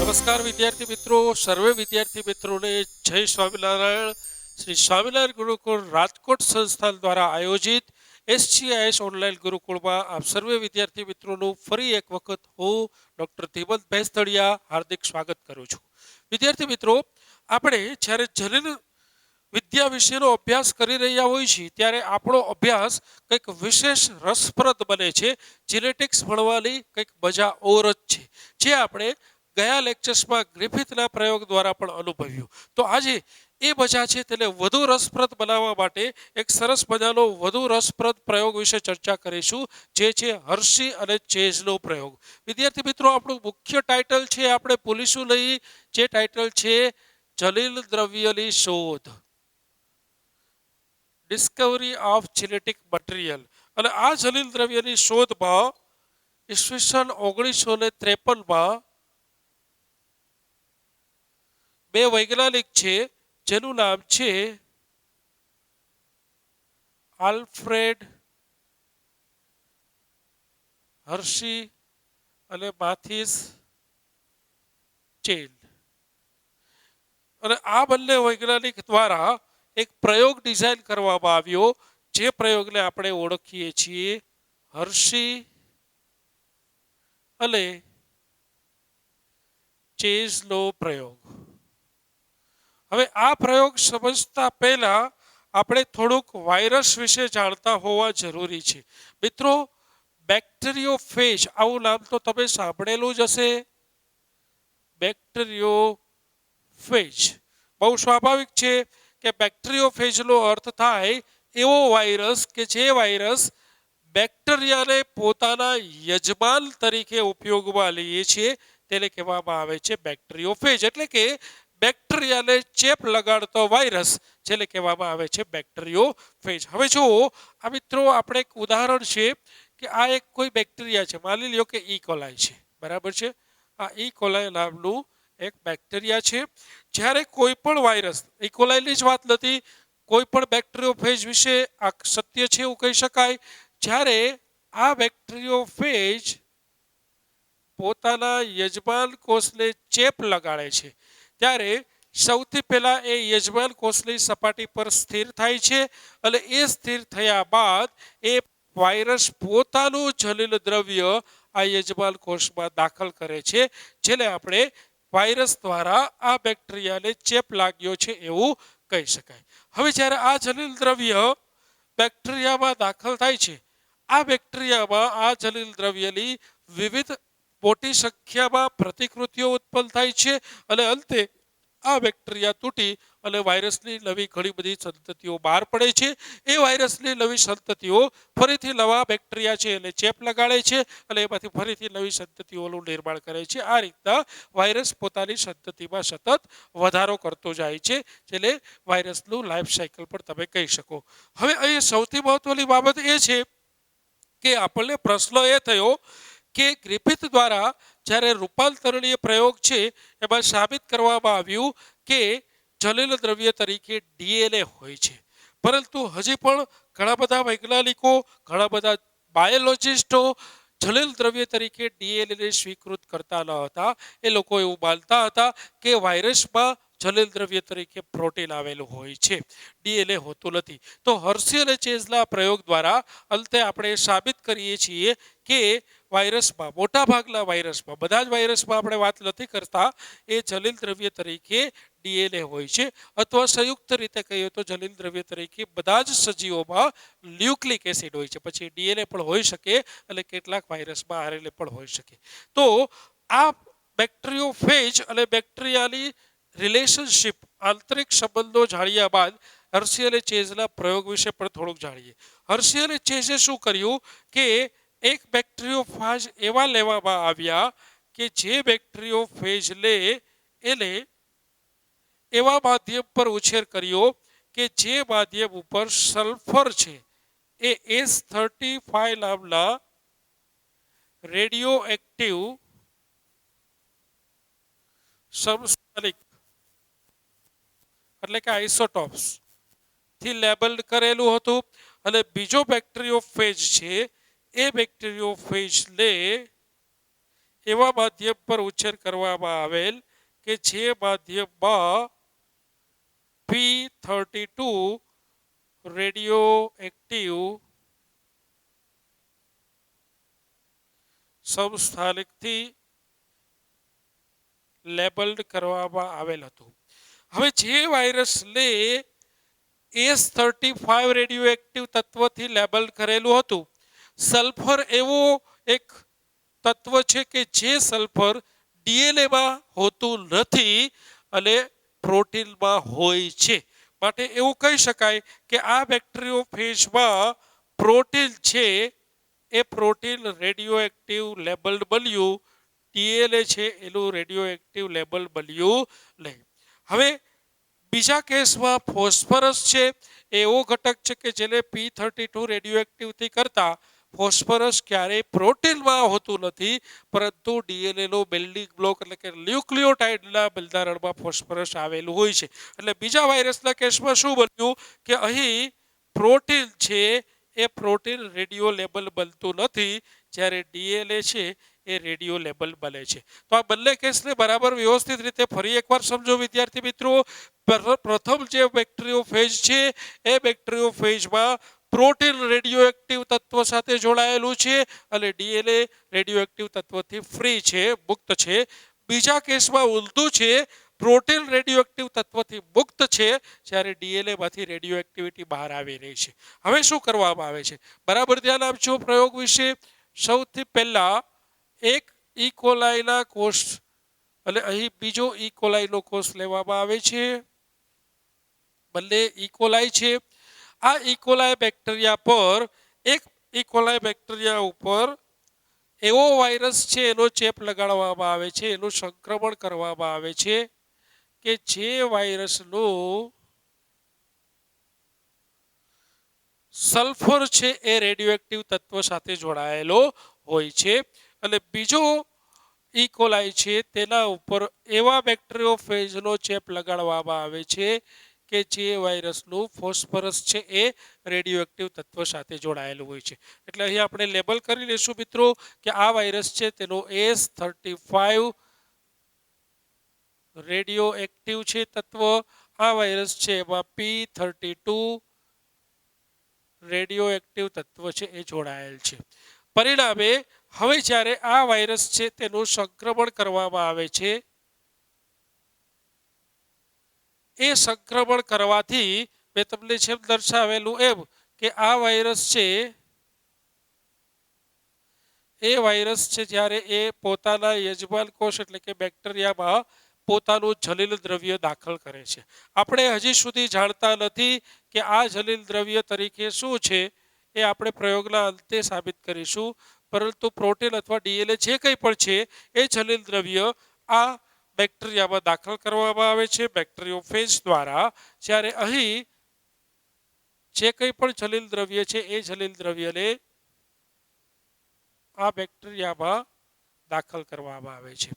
નમસ્કાર વિદ્યાર્થી મિત્રો, સર્વે વિદ્યાર્થી મિત્રોને જય સ્વામિનારાયણ. શ્રી સ્વામિનારાયણ ગુરુકુળ રાજકોટ સંસ્થાન દ્વારા આયોજિત SGIS ઓનલાઈન ગુરુકુળમાં આપ સર્વે વિદ્યાર્થી મિત્રોનું ફરી એક વખત હું ડૉક્ટર ધીમંત ભેંસતળિયા હાર્દિક સ્વાગત કરું છું. વિદ્યાર્થી મિત્રો, આપણે જ્યારે જનીન વિદ્યા વિશેનો અભ્યાસ કરી રહ્યા હોય છીએ ત્યારે આપણો અભ્યાસ કંઈક વિશેષ રસપ્રદ બને છે. જીનેટિક્સ ભણવાની કંઈક મજા ઓર જ છે, જે આપણે ગયા લેક્ચર્સમાં ગ્રિફિથના પ્રયોગ દ્વારા પણ અનુભવ્યું. તો આજે એ મજા છે તેને વધુ રસપ્રદ બનાવવા માટે એક સરસ મજાનો વધુ રસપ્રદ પ્રયોગ વિશે ચર્ચા કરીશું, જે છે હર્શી અને ચેઝનો પ્રયોગ. વિદ્યાર્થી મિત્રો, આપણું મુખ્ય ટાઇટલ છે, આપણે ભૂલીશું નહીં, જે ટાઇટલ છે જલીલ દ્રવ્યની શોધ, ડિસ્કવરી ઓફ જેનેટિક મટીરિયલ. અને આ જલીલ દ્રવ્યની શોધમાં ઈસવીસન 1953માં બે વૈજ્ઞાનિક છે જેનું નામ છે આલ્ફ્રેડ હર્શી અને માથિસ ચેન. અને આ બંને વૈજ્ઞાનિક દ્વારા એક પ્રયોગ ડિઝાઇન કરવામાં આવ્યો, જે પ્રયોગને આપણે ઓળખીએ છીએ હર્શી અને ચેઝનો પ્રયોગ. હવે આ પ્રયોગ સમજતા પહેલા આપણે થોડુંક વાયરસ વિશે જાણતા હોવા જરૂરી છે. મિત્રો, બેક્ટેરિયોફેજ આવું નામ તો તમે સાંભળેલું જ હશે. બેક્ટેરિયોફેજ બહુ સ્વાભાવિક છે કે બેક્ટેરિયોફેજનો અર્થ થાય એવો વાયરસ કે જે વાયરસ બેક્ટેરિયાને પોતાના યજમાન તરીકે ઉપયોગમાં લઈએ છીએ તેને કહેવામાં આવે છે બેક્ટેરિયોફેજ. એટલે કે બેક્ટેરિયાને ચેપ લગાડતો વાયરસ, જેને કહેવામાં આવે છે બેક્ટેરિયોફેજ. હવે જુઓ, આ મિત્રો આપણે એક ઉદાહરણ છે કે આ એક કોઈ બેક્ટેરિયા છે, માની લ્યો કે ઇકોલાઈ છે, બરાબર છે. આ ઇકોલાઈ નામનું એક બેક્ટેરિયા છે. જ્યારે કોઈ પણ વાયરસ, ઇકોલાઈની જ વાત નથી, કોઈ પણ બેક્ટેરિયોફેજ વિશે આ સત્ય છે એવું કહી શકાય. જ્યારે આ બેક્ટેરિયોફેજ પોતાના યજમાન કોષને ચેપ લગાડે છે ત્યારે સૌથી પહેલા એ યજમાન કોષની સપાટી પર સ્થિર થાય છે, અને એ સ્થિર થયા બાદ એ વાયરસ પોતાનું જલીલ દ્રવ્ય આ યજમાન કોષમાં દાખલ કરે છે, જેને આપણે વાયરસ દ્વારા આ બેક્ટેરિયાને ચેપ લાગ્યો છે એવું કહી શકાય. હવે જ્યારે આ જલીલ દ્રવ્ય બેક્ટેરિયામાં દાખલ થાય છે, આ બેક્ટેરિયામાં આ જલીલ દ્રવ્યની વિવિધ મોટી સંખ્યામાં પ્રતિકૃતિઓ ઉત્પન્ન થાય છે, અને અંતે આ બેક્ટેરિયા તૂટી અને વાયરસની નવી ઘણી બધી સંતતિઓ બહાર પડે છે. એ વાયરસની નવી સંતતિઓ ફરીથી નવા બેક્ટેરિયા છે એને ચેપ લગાડે છે, અને એમાંથી ફરીથી નવી સંતતિઓનું નિર્માણ કરે છે. આ રીતના વાયરસ પોતાની સંતતિમાં સતત વધારો કરતો જાય છે, જેને વાયરસનું લાઈફ સાયકલ પણ તમે કહી શકો. હવે અહીં સૌથી મહત્વની બાબત એ છે કે આપણને પ્રશ્ન એ થયો કે ગ્રિફિથ દ્વારા જ્યારે રૂપાંતરણીય પ્રયોગ છે એમાં સાબિત કરવામાં આવ્યું કે જલીલ દ્રવ્ય તરીકે DNA હોય છે, પરંતુ હજી પણ ઘણા બધા વૈજ્ઞાનિકો, ઘણા બધા બાયોલોજિસ્ટો જલીલ દ્રવ્ય તરીકે DNA સ્વીકૃત કરતા ન હતા. એ લોકો એવું માનતા હતા કે વાયરસમાં જલીલ દ્રવ્ય તરીકે પ્રોટીન આવેલું હોય છે, DNA હોતું નથી. તો હર્શી અને ચેઝના પ્રયોગ દ્વારા અંતે આપણે સાબિત કરીએ છીએ કે વાયરસમાં, મોટા ભાગના વાયરસમાં, બધા જ વાયરસમાં આપણે વાત નથી કરતા, એ જલીલ દ્રવ્ય તરીકે DNA હોય છે. અથવા સંયુક્ત રીતે કહીએ તો જલીલ દ્રવ્ય તરીકે બધા જ સજીવોમાં ન્યુક્લિક એસિડ હોય છે. પછી DNA પણ હોઈ શકે અને કેટલાક વાયરસમાં RNA પણ હોઈ શકે. તો આ બેક્ટેરિયોફેજ અને બેક્ટેરિયાની રિલેશનશિપ, આંતરિક સંબંધો જાણ્યા બાદ હર્શી અને ચેઝના પ્રયોગ વિશે પણ થોડુંક જાણીએ. હર્શી અને ચેઝે શું કર્યું કે એક બેક્ટેરિયોફેજ એવા લેવામાં આવ્યા કે જે બેક્ટેરિયોફેજને એને એવા માધ્યમ પર ઉછેર કર્યો કે જે માધ્યમ ઉપર સલ્ફર છે એ S35 નામના રેડિયો એક્ટિવ સમસ્થાનિક એટલે કે આઇસોટોપ્સ થી લેબલ્ડ કરેલું હતું. અને બીજો બેક્ટેરિયોફેજ છે એ બેક્ટેરિયોફેજને એવા માધ્યમ પર ઉછેર કરવામાં આવેલ કે જે માધ્યમમાં P32 રેડિયો એક્ટિવ સમસ્થાનિકથી લેબલ્ડ કરવામાં આવેલ હતું. હવે જે વાયરસને S35 રેડિયો એક્ટિવ તત્વથી લેબલ કરેલું હતું, સલ્ફર એવો એક તત્વ છે કે જે સલ્ફર ડીએનએમાં હોતું નથી અને પ્રોટીનમાં હોય છે. માટે એવું કહી શકાય કે આ બેક્ટેરિયોફેજમાં પ્રોટીન છે એ પ્રોટીન રેડિયો એક્ટિવ લેબલ બન્યું, ડીએનએ છે એનું રેડિયો એક્ટિવ લેબલ બન્યું નહીં. હવે બીજા કેસમાં ફોસ્ફરસ છે એવો ઘટક છે કે જેને P32 રેડિયો એક્ટિવથી કરતા ફોસ્ફરસ ક્યારેય પ્રોટીનમાં હોતું નથી, પરંતુ ડીએનએનો બિલ્ડિંગ બ્લોક એટલે કે ન્યુક્લિયોટાઇડના બંધારણમાં ફોસ્ફરસ આવેલું હોય છે. એટલે બીજા વાયરસના કેસમાં શું બન્યું કે અહીં પ્રોટીન છે એ પ્રોટીન રેડિયો લેબલ બનતું નથી, જ્યારે ડીએનએ છે એ રેડિયો લેબલ બને છે. તો આ બંને કેસને બરાબર વ્યવસ્થિત રીતે ફરી એકવાર સમજો વિદ્યાર્થી મિત્રો. પ્રથમ જે બેક્ટેરિયોફેજ છે એ બેક્ટેરિયોફેજમાં પ્રોટીન રેડિયો એક્ટિવ તત્વ સાથે જોડાયેલું છે અને ડીએનએ રેડિયો એક્ટિવ તત્વથી ફ્રી છે, મુક્ત છે. બીજા કેસમાં ઊંધું છે, પ્રોટીન રેડિયો એક્ટિવ તત્વથી મુક્ત છે, જ્યારે ડીએનએમાંથી રેડિયો એક્ટિવિટી બહાર આવી રહી છે. હવે શું કરવામાં આવે છે બરાબર ધ્યાન આપજો પ્રયોગ વિશે. સૌથી પહેલા એક ઇકોલાઈના કોષ અને અહીં બીજો ઇકોલાઈનો કોષ લેવામાં આવે છે. બંને ઇકોલાઈ છે. આ ઇકોલાઈ બેક્ટેરિયા પર એક ઇકોલાઈ બેક્ટેરિયા ઉપર એવો વાયરસ છે એનો ચેપ લગાડવામાં આવે છે, એનું સંક્રમણ કરવામાં આવે છે કે જે વાયરસનું સલ્ફર છે એ રેડિયો એક્ટિવ તત્વ સાથે જોડાયેલો હોય છે. અને બીજો ઇકોલાઈ છે તેના ઉપર એવા બેક્ટેરિયોફેજનો ચેપ લગાડવામાં આવે છે કે જે વાયરસનું ફોસ્ફરસ છે એ રેડિયો એક્ટિવ તત્વ સાથે જોડાયેલું હોય છે. એટલે અહીં આપણે લેબલ કરી લઈશું મિત્રો કે આ વાયરસ છે તેનો S35 રેડિયો એક્ટિવ છે તત્વ, આ વાયરસ છે એમાં P32 રેડિયો એક્ટિવ તત્વ છે એ જોડાયેલ છે. પરિણામે હવે જ્યારે આ વાયરસ છે તેનું સંક્રમણ કરવામાં આવે છે, એ સંક્રમણ કરવાથી મેં તમને જેમ દર્શાવેલું એમ કે આ વાયરસ છે એ વાયરસ છે જ્યારે એ પોતાના યજમાન કોષ એટલે કે બેક્ટેરિયામાં પોતાનું જલીલ દ્રવ્ય દાખલ કરે છે. આપણે હજી સુધી જાણતા નથી કે આ જલીલ દ્રવ્ય તરીકે શું છે, એ આપણે પ્રયોગના અંતે સાબિત કરીશું. પરંતુ પ્રોટીન અથવા ડીએનએ જે કંઈ પણ છે એ જલીલ દ્રવ્ય આ બેક્ટેરિયામાં દાખલ કરવામાં આવે છે બેક્ટેરિયોફેજ દ્વારા. જ્યારે અહીં જે કંઈ પણ જલીલ દ્રવ્ય છે એ જલીલ દ્રવ્યને આ બેક્ટેરિયામાં દાખલ કરવામાં આવે છે.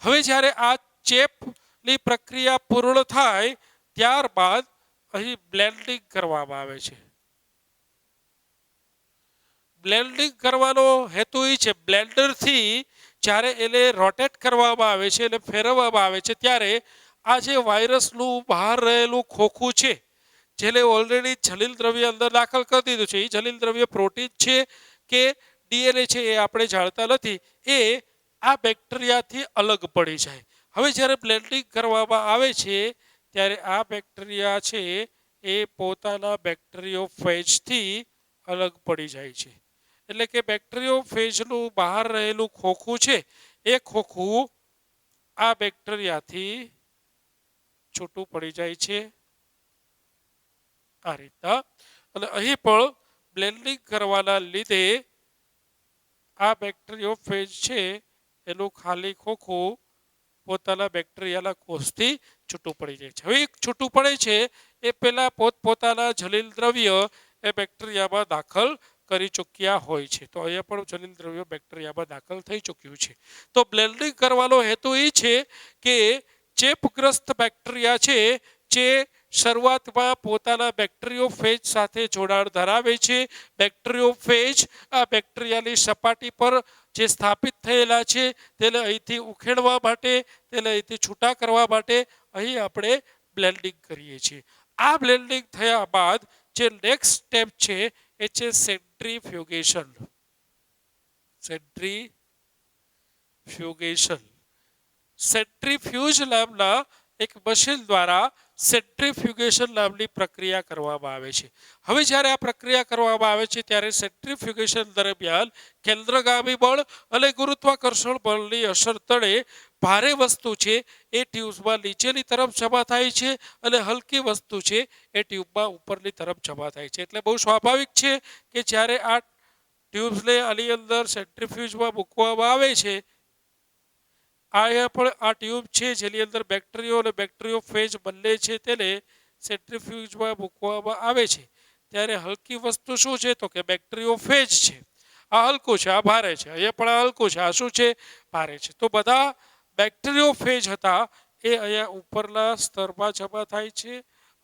હવે જ્યારે આ ચેપની પ્રક્રિયા પૂર્ણ થાય ત્યારબાદ અહીં બ્લેન્ડિંગ કરવામાં આવે છે. બ્લેન્ડિંગ કરવાનો હેતુ એ છે, બ્લેન્ડરથી જ્યારે એને રોટેટ કરવામાં આવે છે અને ફેરવવામાં આવે છે ત્યારે આ જે વાયરસનું બહાર રહેલું ખોખું છે જેને ઓલરેડી જલીલ દ્રવ્ય અંદર દાખલ કરી દીધું છે, એ જલીલ દ્રવ્ય પ્રોટીન છે કે ડીએનએ છે એ આપણે જાણતા નથી, એ આ બેક્ટેરિયાથી અલગ પડી જાય. હવે જ્યારે બ્લેન્ડિંગ કરવામાં આવે છે ત્યારે આ બેક્ટેરિયા છે એ પોતાના બેક્ટેરિયોફેજથી અલગ પડી જાય છે. એટલે કે બેક્ટેરિયોફેજનું બહાર રહેલું ખોખું છે એ ખોખું આ બેક્ટેરિયાથી છૂટું પડી જાય છે આ રીતના. અને અહીં પણ બ્લેન્ડિંગ કરવાના લીધે આ બેક્ટેરિયોફેજ છે એનું ખાલી ખોખું પોતાના બેક્ટેરિયાના કોષથી છૂટું પડી જાય છે. હવે છૂટું પડે છે એ પહેલા પોતપોતાના જલીલ દ્રવ્ય એ બેક્ટેરિયામાં દાખલ કરી ચૂક્યા હોય છે. તો અહીંયા પણ જલીલ દ્રવ્ય બેક્ટેરિયામાં દાખલ થઈ ચૂક્યું છે. તો બ્લેન્ડિંગ કરવાનો હેતુ એ છે કે ચેપગ્રસ્ત બેક્ટેરિયા છે જે શરૂઆતમાં પોતાના બેક્ટેરિયોફેજ સાથે જોડાણ ધરાવે છે, બેક્ટેરિયોફેજ આ બેક્ટેરિયાની સપાટી પર જે સ્થાપિત થયેલા છે તેને અહીંથી ઉખેડવા માટે, તેને અહીંથી છૂટા કરવા માટે અહીં આપણે બ્લેન્ડિંગ કરીએ છીએ. આ બ્લેન્ડિંગ થયા બાદ જે નેક્સ્ટ સ્ટેપ છે એ છે સેન્ટ્રીફ્યુગેશન. સેન્ટ્રીફ્યુજ નામના એક મશીન દ્વારા સેન્ટ્રીફ્યુગેશન નામની પ્રક્રિયા કરવામાં આવે છે. હવે જ્યારે આ પ્રક્રિયા કરવામાં આવે છે ત્યારે સેન્ટ્રીફ્યુગેશન દરમિયાન કેન્દ્રગામી બળ અને ગુરુત્વાકર્ષણ બળની અસર તળે ભારે વસ્તુ છે એ ટ્યુબમાં નીચેની તરફ જમા થાય છે અને હલકી વસ્તુ છે એ ટ્યુબમાં ઉપરની તરફ જમા થાય છે. એટલે બહુ સ્વાભાવિક છે કે જ્યારે આ ટ્યુબ્સને આની અંદર સેન્ટ્રીફ્યુજમાં મૂકવામાં આવે છે, અહીંયા પણ આ ટ્યુબ છે જેની અંદર બેક્ટેરિયો અને બેક્ટેરિયોફેજ બંને છે તેને સેન્ટ્રીફ્યુજમાં મૂકવામાં આવે છે ત્યારે હલકી વસ્તુ શું છે તો કે બેક્ટેરિયોફેજ છે. આ હલકું છે, આ ભારે છે. અહીંયા પણ આ હલકું છે, આ શું છે? ભારે છે. તો બધા બેક્ટેરિયોફેજ હતા એ અહીંયા ઉપરના સ્તરમાં જમા થાય છે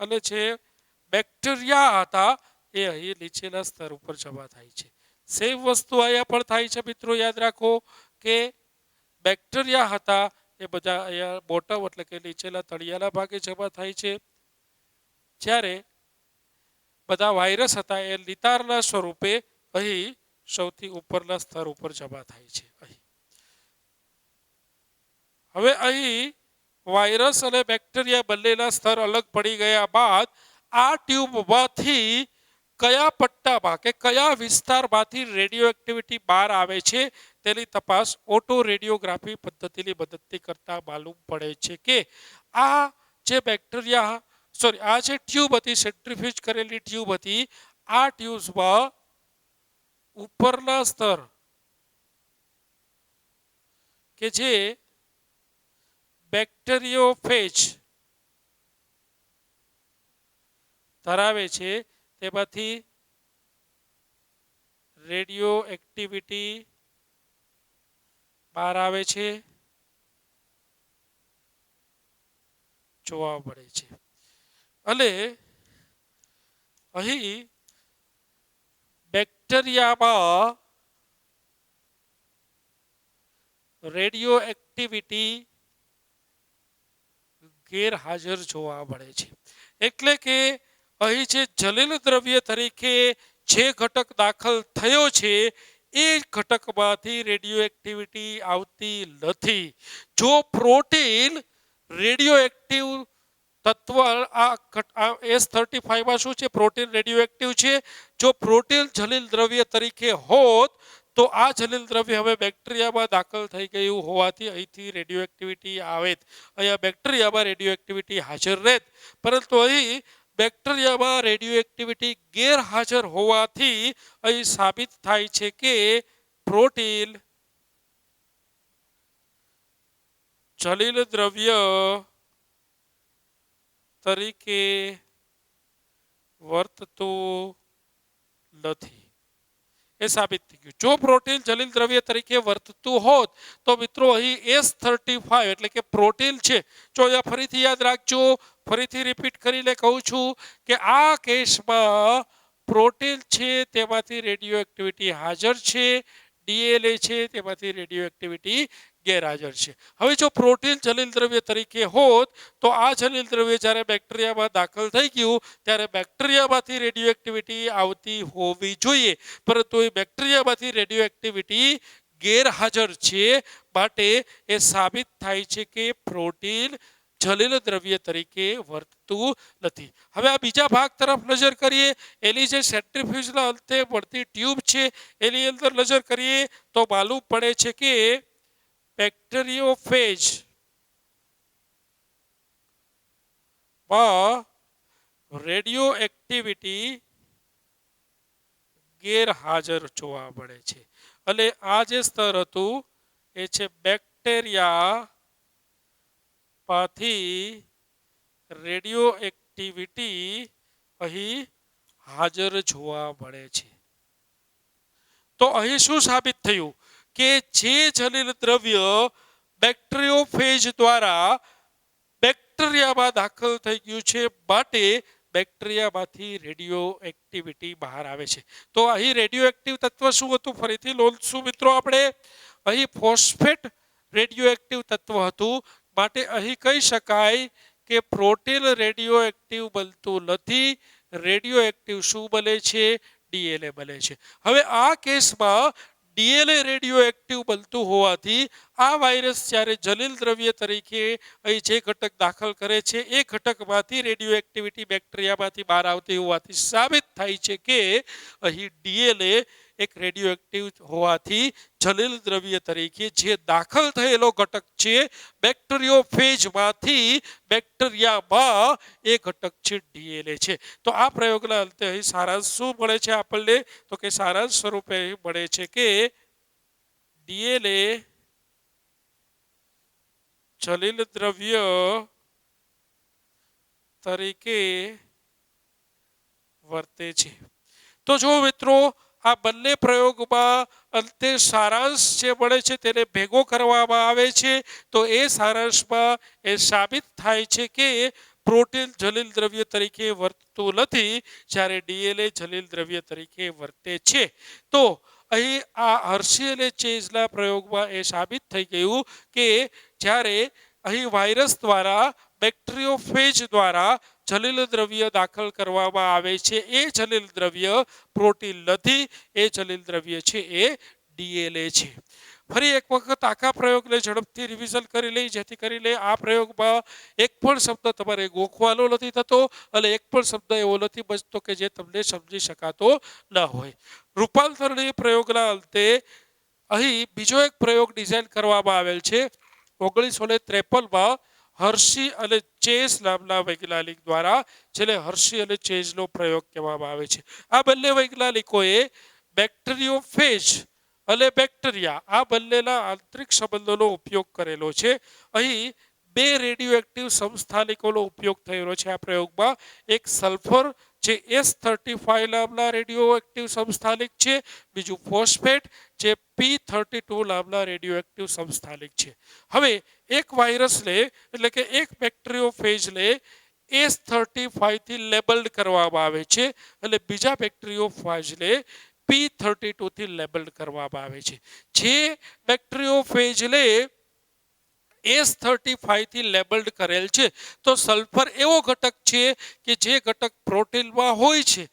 અને જે બેક્ટેરિયા હતા એ અહીં નીચેના સ્તર ઉપર જમા થાય છે. સેમ વસ્તુ અહીંયા પણ થાય છે મિત્રો. યાદ રાખો કે બેક્ટેરિયા હતા એ બધા અહીંયા બોટમ એટલે કે નીચેના તળિયાના ભાગે જમા થાય છે, જ્યારે બધા વાયરસ હતા એ નિતારના સ્વરૂપે અહીં સૌથી ઉપરના સ્તર ઉપર જમા થાય છે. હવે અહીં વાયરસ અને બેક્ટેરિયા બંનેના સ્તર અલગ પડી ગયા બાદ આ ટ્યુબમાંથી કયા પટ્ટામાં કે કયા વિસ્તારમાંથી રેડિયો એક્ટિવિટી બહાર આવે છે તેની તપાસ ઓટો રેડિયોગ્રાફી પદ્ધતિની મદદથી કરતા માલુમ પડે છે કે આ જે બેક્ટેરિયા આ જે ટ્યુબ હતી, સેન્ટ્રીફ્યુજ કરેલી ટ્યુબ હતી, આ ટ્યુબ્સમાં ઉપરના સ્તર કે જે બેક્ટેરિયોફેજ ધરાવે છે તેમાંથી રેડિયો એક્ટિવિટી બહાર આવે છે, જોવા મળે છે. અને અહીં બેક્ટેરિયામાં રેડિયો એક્ટિવિટી ગેરહાજર જોવા મળે છે. એટલે કે અહીં જે જલિલ દ્રવ્ય તરીકે જે ઘટક દાખલ થયો છે એ ઘટકમાંથી રેડિયો એક્ટિવિટી આવતી નથી. જો પ્રોટીન રેડિયો એક્ટિવ તત્વ આ S35 શું છે? પ્રોટીન રેડિયો એક્ટિવ છે. જો પ્રોટીન જલિલ દ્રવ્ય તરીકે હોત તો આ જલિલ દ્રવ્ય હવે બેક્ટેરિયામાં દાખલ થઈ ગયું હોવાથી અહીંથી રેડિયો એક્ટિવિટી આવે. અહીંયા બેક્ટેરિયામાં રેડિયો એક્ટિવિટી હાજર રહેત, પરંતુ અહીં બેક્ટેરિયામાં રેડિયો એક્ટિવિટી ગેરહાજર હોવાથી અહીં સાબિત થાય છે કે પ્રોટીન જલિલ દ્રવ્ય તરીકે વર્તતું નથી. એ સાબિત થઈ ગયું. જો પ્રોટીન જલિલ દ્રવ્ય તરીકે વર્તતું હોત તો મિત્રો અહીં S35 એટલે કે પ્રોટીન છે. જો અહીંયા ફરીથી યાદ રાખજો, ફરીથી રિપીટ કરીને કહું છું કે આ કેસમાં પ્રોટીન છે તેમાંથી રેડિયો એક્ટિવિટી હાજર છે, DNA છે તેમાંથી રેડિયો એક્ટિવિટી ગેરહાજર છે. હવે જો પ્રોટીન જલિલ દ્રવ્ય તરીકે હોત તો આ જલિલ દ્રવ્ય જ્યારે બેક્ટેરિયામાં દાખલ થઈ ગયું ત્યારે બેક્ટેરિયામાંથી રેડિયો એક્ટિવિટી આવતી હોવી જોઈએ, પરંતુ એ બેક્ટેરિયામાંથી રેડિયો એક્ટિવિટી ગેરહાજર છે. માટે એ સાબિત થાય છે કે પ્રોટીન જલિલ દ્રવ્ય તરીકે વર્તતું નથી. હવે આ બીજા ભાગ તરફ નજર કરીએ. એની જે સેન્ટ્રીફ્યુજના અંતે મળતી ટ્યુબ છે એની અંદર નજર કરીએ તો માલુમ પડે છે કે બેક્ટેરિયોફેજ માં રેડિયો એક્ટિવિટી ગેરહાજર જોવા મળે છે. અને આ જે સ્તર હતું એ છે બેક્ટેરિયા માંથી રેડિયો એક્ટિવિટી અહીં હાજર જોવા મળે છે. તો અહીં શું સાબિત થયું કે જે જલિલ દ્રવ્ય બેક્ટેરિયોફેજ દ્વારા બેક્ટેરિયામાં દાખલ થઈ ગયું છે માટે બેક્ટેરિયામાંથી રેડિયો એક્ટિવિટી બહાર આવે છે. તો અહીં રેડિયો એક્ટિવ તત્વ શું હતું ફરીથી નોંધશું મિત્રો આપણે. અહીં ફોસ્ફેટ રેડિયો એક્ટિવ તત્વ હતું, માટે અહીં કહી શકાય કે પ્રોટીન રેડિયો એક્ટિવ બનતું નથી. રેડિયો એક્ટિવ શું બને છે? ડીએનએ બને છે. હવે આ કેસમાં ડીએનએ રેડિયો એક્ટિવ બનતું હોવાથી આ વાયરસ જ્યારે જલીલ દ્રવ્ય તરીકે અહીં જે ઘટક દાખલ કરે છે એ ઘટકમાંથી રેડિયો એક્ટિવિટી બેક્ટેરિયામાંથી બહાર આવતી હોવાથી સાબિત થાય છે કે અહીં ડીએનએ એક રેડિયો એક્ટિવ હોવાથી જલીલ દ્રવ્ય તરીકે જે દાખલ થયેલો ઘટક છે બેક્ટેરિયોફેજમાંથી બેક્ટેરિયામાં એ ઘટક છે ડીએનએ છે. તો આ પ્રયોગના અંતે અહીં સારાંશ શું મળે છે આપણને? તો કે સારાંશ સ્વરૂપે મળે છે કે ડીએનએ જલીલ દ્રવ્ય તરીકે વર્તે છે. તો જો મિત્રો આ બંને પ્રયોગમાં અંતે સારાંશ જે મળે છે તેને ભેગો કરવામાં આવે છે તો એ સારાંશમાં એ સાબિત થાય છે કે પ્રોટીન જલીલ દ્રવ્ય તરીકે વર્તતું નથી, જ્યારે ડીએનએ જલીલ દ્રવ્ય તરીકે વર્તે છે. તો અહીં આ હર્શી અને ચેઝના પ્રયોગમાં એ સાબિત થઈ ગયું કે જ્યારે અહીં વાયરસ દ્વારા બેક્ટેરિયોફેજ દ્વારા જલીલ દ્રવ્ય દાખલ કરવામાં આવે છે એ જલીલ દ્રવ્ય પ્રોટીન નથી, એ જલીલ દ્રવ્ય છે એ ડીએનએ છે. ફરી એક વખત આખા પ્રયોગને ઝડપથી રિવિઝન કરી લઈ, જેથી કરીને આ પ્રયોગમાં એક પણ શબ્દ તમારે ગોખવાનો નથી થતો અને એક પણ શબ્દ એવો નથી બચતો કે જે તમને સમજી શકાતો ન હોય. રૂપાંતરણીય પ્રયોગના અંતે અહીં બીજો એક પ્રયોગ ડિઝાઇન કરવામાં આવેલ છે 1953માં હર્શી અને ચેઝ નામના વૈજ્ઞાનિક દ્વારા, જેને હર્શી અને ચેઝનો પ્રયોગ કહેવામાં આવે છે. આ બંને વૈજ્ઞાનિકોએ બેક્ટેરિયોફેજ અને બેક્ટેરિયા આ બંનેના આંતરિક સંબંધોનો ઉપયોગ કરેલો છે. અહીં બે રેડિયો એક્ટિવ સમસ્થાનિકોનો ઉપયોગ થયેલો છે આ પ્રયોગમાં. એક સલ્ફર જે S35 નામના રેડિયો એક્ટિવ સમસ્થાનિક છે, બીજું ફોસ્ફેટ જે P32 નામના રેડિયો એક્ટિવ સમસ્થાનિક છે. હવે એક વાયરસને એટલે કે એક બેક્ટેરિયોફેજને S35 થી લેબલ્ડ કરવામાં આવે છે અને બીજા બેક્ટેરિયોફેજને P32 થી લેબલ્ડ કરવામાં આવે છે. જે બેક્ટેરિયોફેજને S35 થી લેબલ્ડ કરેલ છે તો સલ્ફર એવો ઘટક છે કે જે ઘટક પ્રોટીનમાં હોય છે,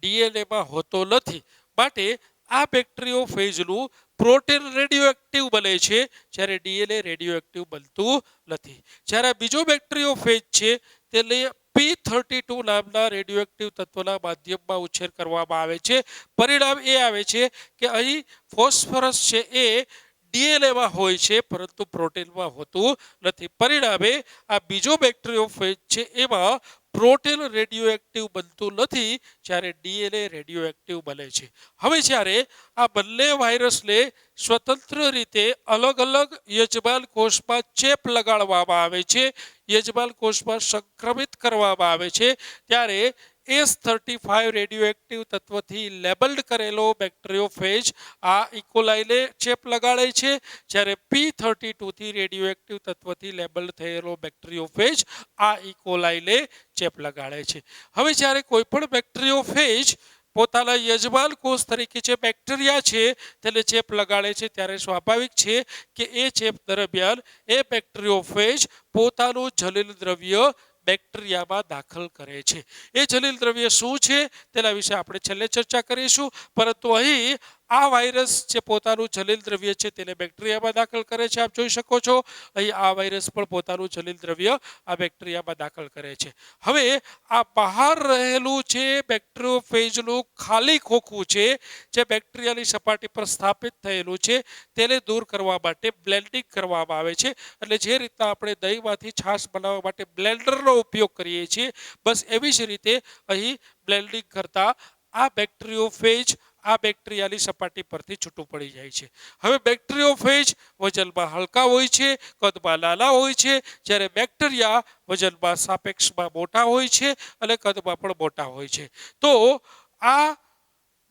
ડીએનએમાં હોતો નથી, માટે આ બેક્ટેરિયોફેજનું પ્રોટીન રેડિયોએક્ટિવ બને છે જ્યારે ડીએનએ રેડિયોએક્ટિવ બનતું નથી. જ્યારે બીજો બેક્ટેરિયોફેજ છે તેને P32 નામના રેડિયોએક્ટિવ તત્વના માધ્યમમાં ઉછેર કરવામાં આવે છે. પરિણામ એ આવે છે કે અહીં ફોસ્ફરસ છે એ ડીએનએમાં હોય છે પરંતુ પ્રોટીનમાં હોતું નથી. પરિણામે આ બીજો બેક્ટેરિયોફેજ છે એમાં પ્રોટીન રેડિયોએક્ટિવ બનતું નથી, જ્યારે ડીએનએ રેડિયોએક્ટિવ બને છે. હવે જ્યારે આ બંને વાયરસને સ્વતંત્ર રીતે અલગ અલગ યજમાન કોષમાં ચેપ લગાડવામાં આવે છે, યજમાન કોષમાં સંક્રમિત કરવામાં આવે છે, ત્યારે S35 રેડિયોએક્ટિવ તત્વથી લેબલ્ડ કરેલો બેક્ટેરિયોફેજ આ ઇકોલાઈને ચેપ લગાડે છે, જ્યારે P32 થી રેડિયોએક્ટિવ તત્વથી લેબલ્ડ થયેલો બેક્ટેરિયોફેજ આ ઇકોલાઈને ચેપ લગાડે છે. હવે જ્યારે કોઈ પણ બેક્ટેરિયોફેજ પોતાના યજમાન કોષ તરીકે જે બેક્ટેરિયા છે તેને ચેપ લગાડે છે ત્યારે સ્વાભાવિક છે કે એ ચેપ દરમિયાન એ બેક્ટેરિયોફેજ પોતાનું જલીલ દ્રવ્ય બેક્ટેરિયામાં દાખલ કરે છે. એ જલીલ દ્રવ્ય શું છે તેના વિશે આપણે છેલ્લે ચર્ચા કરીશું, પરંતુ અહીં આ વાયરસ જે પોતાનું જલીલ દ્રવ્ય છે તેને બેક્ટેરિયામાં દાખલ કરે છે. આપ જોઈ શકો છો અહીં આ વાયરસ પણ પોતાનું જલીલ દ્રવ્ય આ બેક્ટેરિયામાં દાખલ કરે છે. હવે આ બહાર રહેલું જે બેક્ટેરિયોફેજનું ખાલી ખોખું છે જે બેક્ટેરિયાની સપાટી પર સ્થાપિત થયેલું છે તેને દૂર કરવા માટે બ્લેન્ડિંગ કરવામાં આવે છે. એટલે જે રીતના આપણે દહીંમાંથી છાશ બનાવવા માટે બ્લેન્ડરનો ઉપયોગ કરીએ છીએ, બસ એવી જ રીતે અહીં બ્લેન્ડિંગ કરતા આ બેક્ટેરિયોફેજ આ બેક્ટેરિયાની સપાટી પરથી છૂટું પડી જાય છે. હવે બેક્ટેરિયોફેજ વજનમાં હલકા હોય છે, કદમાં નાના હોય છે, જ્યારે બેક્ટેરિયા વજનમાં સાપેક્ષમાં મોટા હોય છે અને કદમાં પણ મોટા હોય છે. તો આ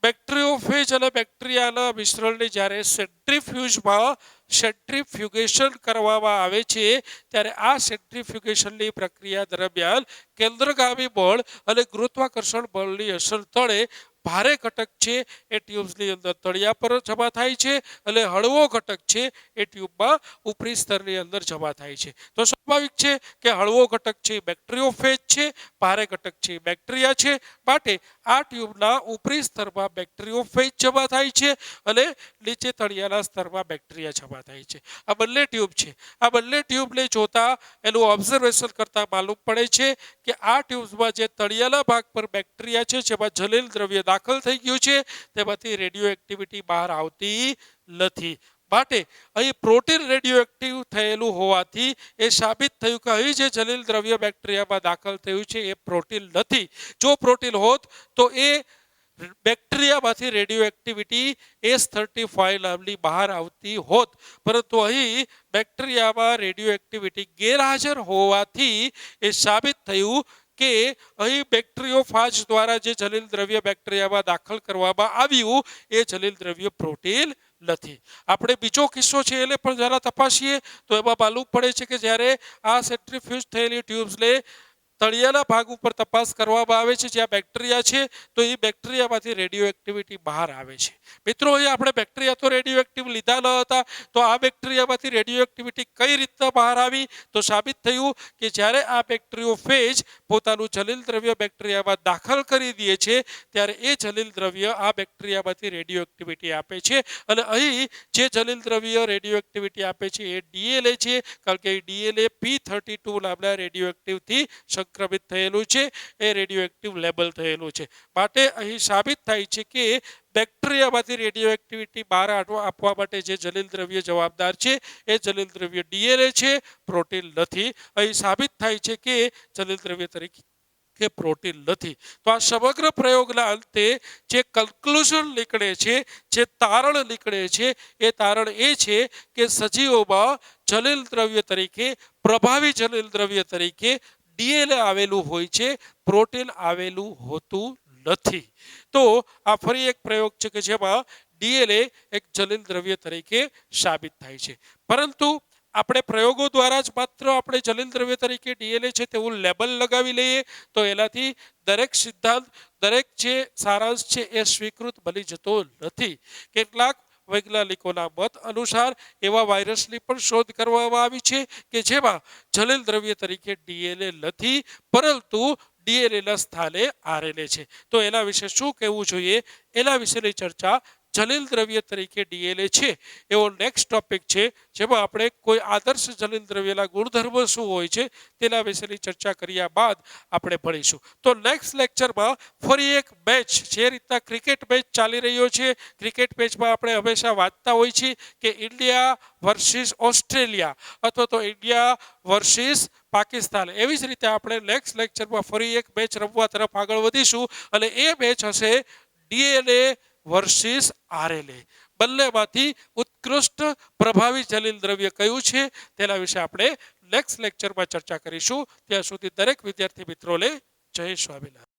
બેક્ટેરિયોફેજ અને બેક્ટેરિયાના મિશ્રણને જ્યારે સેન્ટ્રીફ્યુગેશન કરવામાં આવે છે ત્યારે આ સેન્ટ્રીફ્યુગેશનની પ્રક્રિયા દરમિયાન કેન્દ્રગામી બળ અને ગુરુત્વાકર્ષણ બળની અસર તળે ભારે ઘટક છે એ ટ્યુબ્સની અંદર તળિયા પર જમા થાય છે અને હળવો ઘટક છે એ ટ્યુબમાં ઉપરી સ્તરની અંદર જમા થાય છે. તો સ્વાભાવિક છે કે હળવો ઘટક છે એ બેક્ટેરિયોફેજ છે, ભારે ઘટક છે એ બેક્ટેરિયા છે. માટે આ ટ્યુબના ઉપરી સ્તરમાં બેક્ટેરિયોફેજ જમા થાય છે અને નીચે તળિયાના સ્તરમાં બેક્ટેરિયા જમા થાય છે. આ બંને ટ્યુબ છે. આ બંને ટ્યુબને જોતા એનું ઓબ્ઝર્વેશન કરતા માલુમ પડે છે કે આ ટ્યુબ્સમાં જે તળિયાના ભાગ પર બેક્ટેરિયા છે જેમાં જલીલ દ્રવ્ય દાખલ થઈ ગયું છે તેમાંથી રેડિયો એક્ટિવિટી બહાર આવતી નથી. માટે અહીં પ્રોટીન રેડિયો એક્ટિવ થયેલું હોવાથી એ સાબિત થયું કે અહીં જે જલીલ દ્રવ્ય બેક્ટેરિયામાં દાખલ થયું છે એ પ્રોટીન નથી. જો પ્રોટીન હોત તો એ બેક્ટેરિયામાંથી રેડિયો એક્ટિવિટી S35 નામની બહાર આવતી હોત. પરંતુ અહીં બેક્ટેરિયામાં રેડિયો એક્ટિવિટી ગેરહાજર હોવાથી એ સાબિત થયું કે અહીં બેક્ટેરિયોફાજ દ્વારા જે જલીલ દ્રવ્ય બેક્ટેરિયામાં દાખલ કરવામાં આવ્યું એ જલીલ દ્રવ્ય પ્રોટીન નથી. આપણે બીજો કિસ્સો છે એને પણ જરા તપાસીએ તો એમાં માલુમ પડે છે કે જ્યારે આ સેન્ટ્રીફ્યુજ થયેલી ટ્યુબ્સને તળિયાના ભાગ ઉપર તપાસ કરવામાં આવે છે જ્યાં બેક્ટેરિયા છે તો એ બેક્ટેરિયામાંથી રેડિયો એક્ટિવિટી બહાર આવે છે. મિત્રો અહીં આપણે બેક્ટેરિયા તો રેડિયો એક્ટિવ લીધા ન હતા તો આ બેક્ટેરિયામાંથી રેડિયો એક્ટિવિટી કઈ રીતના બહાર આવી તો સાબિત થયું કે જ્યારે આ બેક્ટેરિયોફેજ પોતાનું જલીલ દ્રવ્ય બેક્ટેરિયામાં દાખલ કરી દે છે ત્યારે એ જલીલ દ્રવ્ય આ બેક્ટેરિયામાંથી રેડિયો એક્ટિવિટી આપે છે અને અહીં જે જલીલ દ્રવ્ય રેડિયો એક્ટિવિટી આપે છે એ ડીએલએ છે કારણ કે ડીએલએ P32 નામના રેડિયો એક્ટિવથી સંક્રમિત થયેલું છે, એ રેડિયો એક્ટિવ લેબલ થયેલું છે. માટે અહીં સાબિત થાય છે કે બેક્ટેરિયામાંથી રેડિયો એક્ટિવિટી બહાર આપવા માટે જે જલીલ દ્રવ્ય જવાબદાર છે એ જલીલ દ્રવ્ય ડીએનએ છે, પ્રોટીન નથી. અહીં સાબિત થાય છે કે જલીલ દ્રવ્ય તરીકે કે પ્રોટીન નથી. તો આ સમગ્ર પ્રયોગના અંતે જે કન્ક્લુઝન નીકળે છે, જે તારણ નીકળે છે એ તારણ એ છે કે સજીવોમાં જલીલ દ્રવ્ય તરીકે, પ્રભાવી જલીલ દ્રવ્ય તરીકે ડીએનએ આવેલું હોય છે, પ્રોટીન આવેલું હોતું નથી. તો આ ફરી એક પ્રયોગ છે કે જેમાં ડીએનએ એક જલીલ દ્રવ્ય તરીકે સાબિત થાય છે. પરંતુ આપણે પ્રયોગો દ્વારા જ માત્ર આપણે જલીલ દ્રવ્ય તરીકે ડીએનએ છે તેવું લેબલ લગાવી લઈએ તો એનાથી દરેક સિદ્ધાંત, દરેક જે સારાંશ છે એ સ્વીકૃત બની જતો નથી. કેટલાક વૈજ્ઞાનિકોના મત અનુસાર એવા વાયરસની પણ શોધ કરવામાં આવી છે કે જેમાં જલીલ દ્રવ્ય તરીકે ડીએનએ નથી પરંતુ ડીએનએના સ્થાને આરએનએ છે. તો એના વિશે શું કહેવું જોઈએ એના વિશેની ચર્ચા જલીલ દ્રવ્ય તરીકે ડીએનએ છે એવો નેક્સ્ટ ટોપિક છે જેમાં આપણે કોઈ આદર્શ જલીલ દ્રવ્યના ગુણધર્મો શું હોય છે તેના વિશેની ચર્ચા કર્યા બાદ આપણે ભણીશું. તો નેક્સ્ટ લેક્ચરમાં ફરી એક મેચ, જે રીતના ક્રિકેટ મેચ ચાલી રહ્યો છે, ક્રિકેટ મેચમાં આપણે હંમેશા વાંચતા હોય છીએ કે ઇન્ડિયા વર્સિસ ઓસ્ટ્રેલિયા અથવા તો ઇન્ડિયા વર્સિસ પાકિસ્તાન, એવી જ રીતે આપણે નેક્સ્ટ લેક્ચરમાં ફરી એક મેચ રમવા તરફ આગળ વધીશું અને એ મેચ હશે ડીએનએ વર્સિસ આરએનએ. બંનેમાંથી ઉત્કૃષ્ટ પ્રભાવી જલીલ દ્રવ્ય કયું છે તેના વિશે આપણે નેક્સ્ટ લેક્ચરમાં ચર્ચા કરીશું. ત્યાં સુધી દરેક વિદ્યાર્થી મિત્રોને જય સ્વામિનારાયણ.